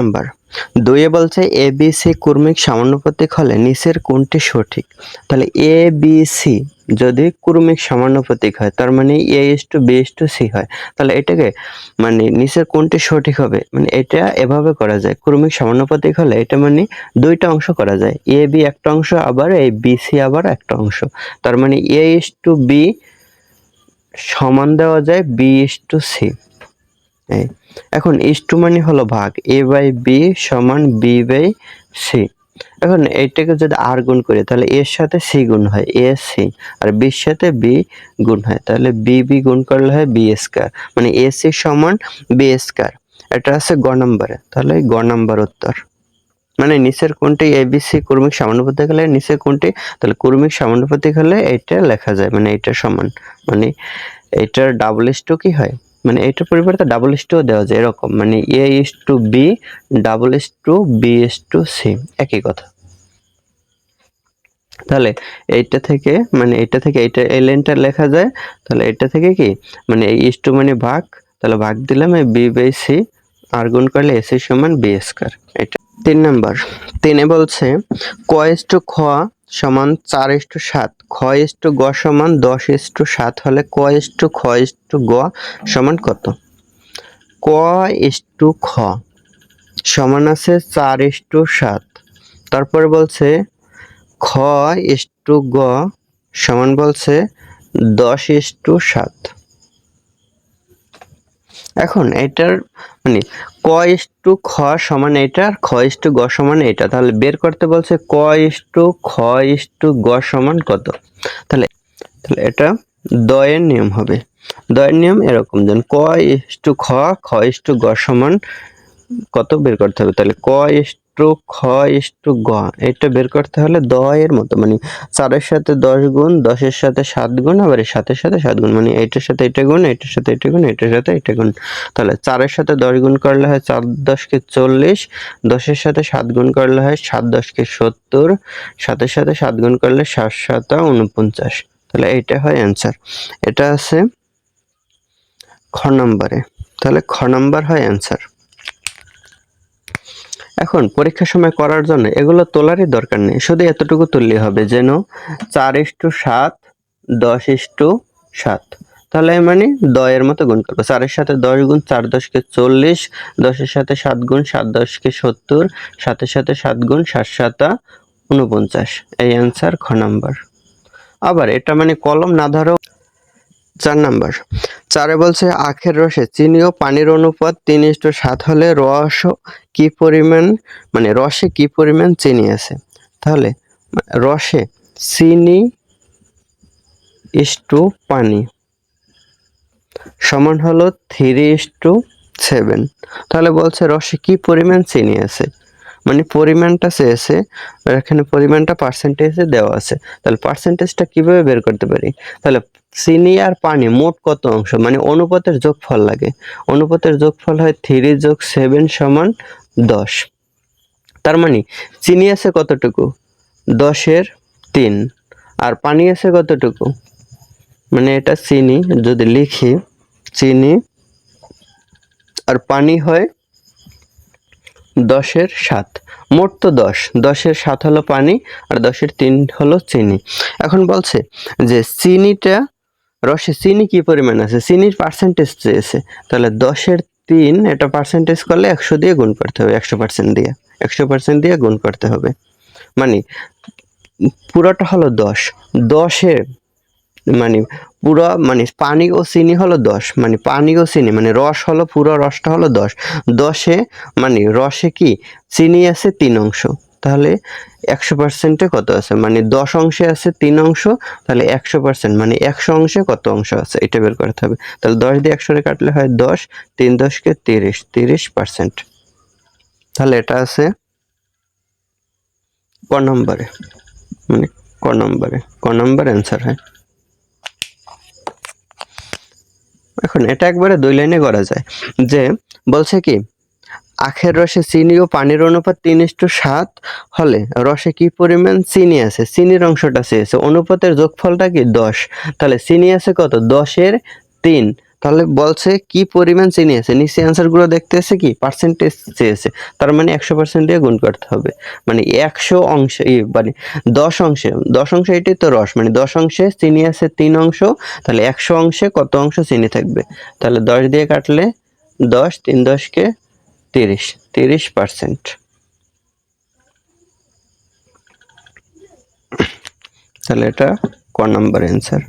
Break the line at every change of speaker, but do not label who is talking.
Number 2 বলছে A B C কর্মিক সমানুপাতিক হলে নিচের কোনটি সঠিক? তাহলে এ বি সি যদি কর্মিক সমানুপাতিক হয় তার মানে A is to B is to C হয়, তাহলে এটাকে মানে নিচের কোনটি সঠিক হবে, মানে এটা এভাবে করা যায়। কর্মিক সমানুপাতিক হলে এটা মানে দুইটা অংশ করা যায়, এ বি একটা অংশ আবার এই বি সি আবার একটা অংশ, তার মানে এ ইস টু বি সমান দেওয়া যায় বি ইস টু সি। এখন ইস টু মানে হলো ভাগ, এ বাই বি সমান বি বাই সি। এখন এইটাকে যদি আর গুণ করি তাহলে এর সাথে সি গুণ হয় এ সি, আর বির সাথে বি গুণ হয়, তাহলে বি বি গুণ করলে হয় বি স্কয়ার, মানে এ সি সমান বি স্কয়ার। এটা আছে গ নম্বরে, তাহলে গ নম্বর উত্তর। মানে নিচের কোনটি এবিসি কর্মিক সমানুপাতিক হলে নিচের কোনটি, তাহলে কর্মিক সমানুপাতিক হলে এটা লেখা যায়, মানে এটা সমান, মানে এটার ডাবল ইস টু কি হয়, মানে এটার পরিবর্তে ডাবল ইস টু দেওয়া যায় এরকম, মানে A is to B double is to B is to C, একই কথা। তাহলে এইটা থেকে মানে এটা থেকে এটা এই লাইনটা লেখা যায়, তাহলে এটা থেকে কি মানে এই ইস টু মানে ভাগ, তাহলে ভাগ দিলাম এই বি বাই সি, আর গুণ করলে এসি সমান বি স্কয়ার। এটা 3 নাম্বার। 3 বলছে ক ইস টু খ সমান 4 ইস টু 7, খ ইস টু গ সমান 10 ইস টু 7 হলে ক ইস টু খ ইস টু গ সমান কত? ক ইস টু খ সমান আছে 4 ইস টু 7, তারপরে বলছে খ ইস টু গ সমান বলছে 10 ইস টু 7। এখন এটার মানে ক ইস টু খ সমান এটা আর খ ইস টু গ সমান এটা, তাহলে বের করতে বলছে ক ইস টু খ ইস টু গ সমান কত। তাহলে তাহলে এটা দয়ের নিয়ম হবে। দয়ের নিয়ম এরকম, যেন ক ইস টু খ, খ ইস টু গ সমান কত বের করতে হবে, তাহলে ক ইস টু খ ইস টু গ এটা বের করতে হলে 10 এর মতো, মানে 4 এর সাথে 10 গুণ, 10 এর সাথে 7 গুণ, আবার এর সাথে 7 গুণ, মানে এটার সাথে এটা গুণ, এটার সাথে এটা গুণ, এটার সাথে এটা গুণ। তাহলে 4 এর সাথে 10 গুণ করলে হয় 4 10 কে 40, 10 এর সাথে 7 গুণ করলে হয় 7 10 কে 70, 7 এর সাথে 7 গুণ করলে 7 7 49। তাহলে এইটা হয় অ্যানসার। এটা আছে খ নম্বরে, তাহলে খ নম্বর হয় অ্যানসার। এখন পরীক্ষার সময় করার জন্য এগুলো তোলারই দরকার নেই, শুধু এতটুকু তুললেই হবে যেন 4 ইস টু 7 10 ইস টু 7, তাহলে মানে 10 এর মতো গুণ করবো। 4 এর সাথে 10 গুণ, 4 10 কে 40, 10 এর সাথে 7 গুণ, 7 10 কে 70, 7 এর সাথে 7 গুণ, 7 7 49। এই অ্যান্সার খ নাম্বার। আবার এটা মানে কলম না ধরেও 4 নাম্বার। 4 বলছে আখের রসে চিনি ও পানির অনুপাত 3:7 হলে রস কি পরিমাণ, মানে রসে কি পরিমাণ চিনি আছে। তাহলে রসে চিনি ইস্টু পানি সমান হলো 3:7। তাহলে বলছে রসে কি পরিমাণ চিনি আছে, মানে পরিমাণটা চেয়েছে, এখানে পরিমাণটা পার্সেন্টেজে দেওয়া আছে, তাহলে পার্সেন্টেজটা কিভাবে বের করতে পারি, তাহলে চিনি আর পানি মোট কত অংশ, মানে অনুপাতের যোগফল লাগে, অনুপাতের যোগফল হয় 3 যোগ 7 সমান 10। তার মানে চিনি আছে কতটুকু, 10 এর 3, আর পানি আছে কতটুকু, মানে এটা চিনি যদি লিখি চিনি আর পানি হয় 10 এর 7, মোট তো 10, 10 এর 7 হলো পানি আর 10 এর 3 হলো চিনি। এখন বলছে যে চিনিটা রসে চিনি কি পরিমাণ আছে, চিনির পার্সেন্টেজ চেয়েছে, তাহলে 10 এর 3 এটা পার্সেন্টেজ করলে 100 দিয়ে গুণ করতে হবে, 100% দিয়ে 100% দিয়ে গুণ করতে হবে, মানে পুরোটা হলো 10, 10 এর মানে পুরো মানে পানি ও চিনি হলো 10, মানে পানি ও চিনি মানে রস হলো পুরো রসটা হলো 10, 10-এ মানে রসে কি চিনি আছে 3 অংশ, তাহলে 100%-এ কত আছে, মানে 10 অংশে আছে 3 অংশ, তাহলে 100% মানে 100 অংশে কত অংশ আছে এটা বের করতে হবে। তাহলে 10 দিয়ে 100 রে কাটলে হয় 10, 3 10 কে 30, 30%। তাহলে এটা আছে ক নম্বরে, মানে ক নম্বর অ্যান্সার হয়। এখন এটা একবারে 2 লাইনে করা যায়, যে বলছে কি আখের রসে চিনি ও পানির অনুপাত 3:7 হলে রসে কি পরিমাণ চিনি আছে, চিনির অংশটা চেয়েছে, অনুপাতের যোগফলটা কি 10, তাহলে চিনি আছে কত 10 এর 3, তাহলে বলছে কি পরিমাণ চিনি আছে, নিচে অ্যান্সারগুলো দেখতেছে কি পার্সেন্টেজ চেয়েছে, তার মানে 100% দিয়ে গুণ করতে হবে। মানে 100 অংশে মানে 10 অংশে, 10 অংশে এটাই তো রস, মানে 10 অংশে চিনি আছে 3 অংশ, তাহলে 100 অংশে কত অংশ চিনি থাকবে? তাহলে 10 দিয়ে কাটলে 10, 3 10 30, 30%। তাহলে এটা ক নাম্বার অ্যান্সার।